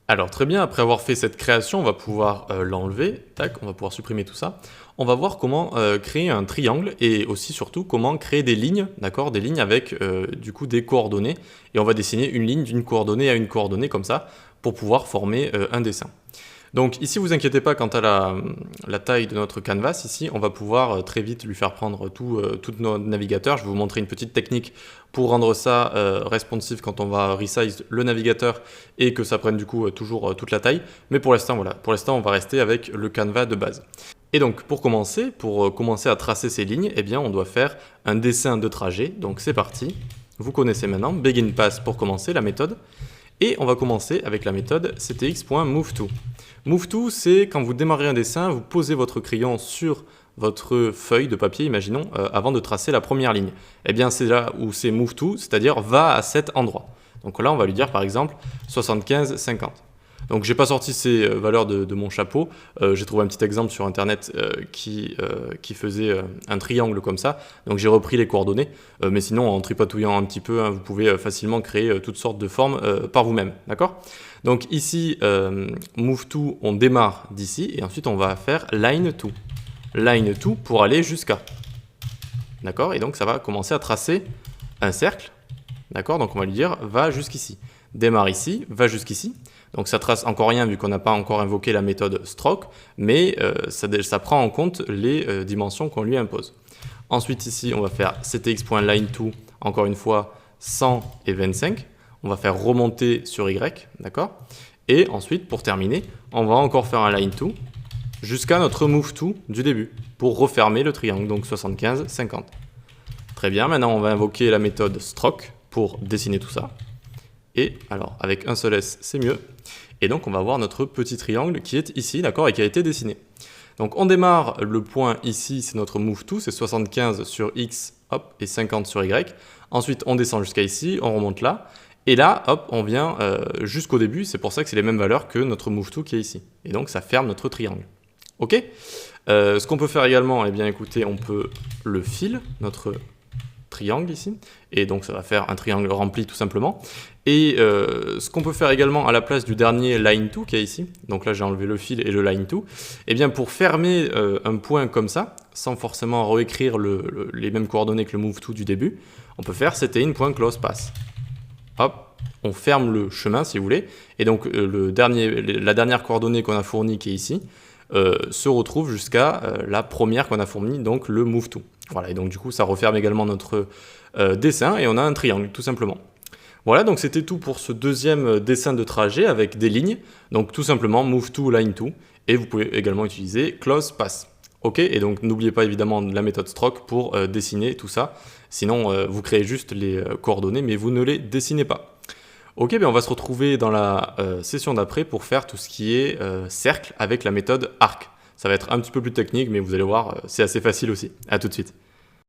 Alors très bien, après avoir fait cette création, on va pouvoir l'enlever, tac, on va pouvoir supprimer tout ça. On va voir comment créer un triangle et aussi surtout comment créer des lignes, d'accord, des lignes avec du coup des coordonnées. Et on va dessiner une ligne d'une coordonnée à une coordonnée comme ça pour pouvoir former un dessin. Donc ici, vous inquiétez pas quant à la taille de notre canvas. Ici, on va pouvoir très vite lui faire prendre tout notre navigateur. Je vais vous montrer une petite technique pour rendre ça responsive quand on va resize le navigateur et que ça prenne du coup toujours toute la taille. Mais pour l'instant, voilà. Pour l'instant, on va rester avec le canvas de base. Et donc, pour commencer à tracer ces lignes, eh bien, on doit faire un dessin de trajet. Donc, c'est parti. Vous connaissez maintenant Begin Pass pour commencer la méthode. Et on va commencer avec la méthode ctx.moveTo. MoveTo, c'est quand vous démarrez un dessin, vous posez votre crayon sur votre feuille de papier, imaginons, avant de tracer la première ligne. Eh bien, c'est là où c'est MoveTo, c'est-à-dire va à cet endroit. Donc là, on va lui dire par exemple 75, 50. Donc j'ai pas sorti ces valeurs de mon chapeau, j'ai trouvé un petit exemple sur internet qui faisait un triangle comme ça, donc j'ai repris les coordonnées, mais sinon en tripatouillant un petit peu, hein, vous pouvez facilement créer toutes sortes de formes par vous-même, d'accord? Donc ici, move to, on démarre d'ici, et ensuite on va faire line to. Line to pour aller jusqu'à, d'accord? Et donc ça va commencer à tracer un cercle, d'accord? Donc on va lui dire va jusqu'ici. Démarre ici, va jusqu'ici. Donc ça trace encore rien vu qu'on n'a pas encore invoqué la méthode stroke, mais ça prend en compte les dimensions qu'on lui impose. Ensuite ici, on va faire ctx.line2, encore une fois 100 et 25. On va faire remonter sur Y, d'accord? Et ensuite, pour terminer, on va encore faire un line2 jusqu'à notre move2 du début pour refermer le triangle, donc 75, 50. Très bien, maintenant on va invoquer la méthode stroke pour dessiner tout ça. Et alors, avec un seul S, c'est mieux. Et donc, on va voir notre petit triangle qui est ici, d'accord, et qui a été dessiné. Donc, on démarre le point ici, c'est notre move to, c'est 75 sur X, hop, et 50 sur Y. Ensuite, on descend jusqu'à ici, on remonte là. Et là, hop, on vient jusqu'au début, c'est pour ça que c'est les mêmes valeurs que notre move to qui est ici. Et donc, ça ferme notre triangle. OK? Ce qu'on peut faire également, eh bien, écoutez, on peut le fil, notre triangle ici, et donc ça va faire un triangle rempli tout simplement. Et ce qu'on peut faire également à la place du dernier line to qui est ici, donc là j'ai enlevé le fil et le line to, et bien pour fermer un point comme ça, sans forcément réécrire les mêmes coordonnées que le move to du début, on peut faire ctin.closePass. Hop, on ferme le chemin si vous voulez, et donc la dernière coordonnée qu'on a fournie qui est ici, se retrouve jusqu'à la première qu'on a fournie, donc le move to. Voilà, et donc du coup ça referme également notre dessin et on a un triangle tout simplement. Voilà, donc c'était tout pour ce deuxième dessin de trajet avec des lignes. Donc tout simplement move to, line to, et vous pouvez également utiliser close pass. Ok, et donc n'oubliez pas évidemment la méthode stroke pour dessiner tout ça. Sinon vous créez juste les coordonnées mais vous ne les dessinez pas. Ok, bien on va se retrouver dans la session d'après pour faire tout ce qui est cercle avec la méthode arc. Ça va être un petit peu plus technique mais vous allez voir c'est assez facile aussi. À tout de suite.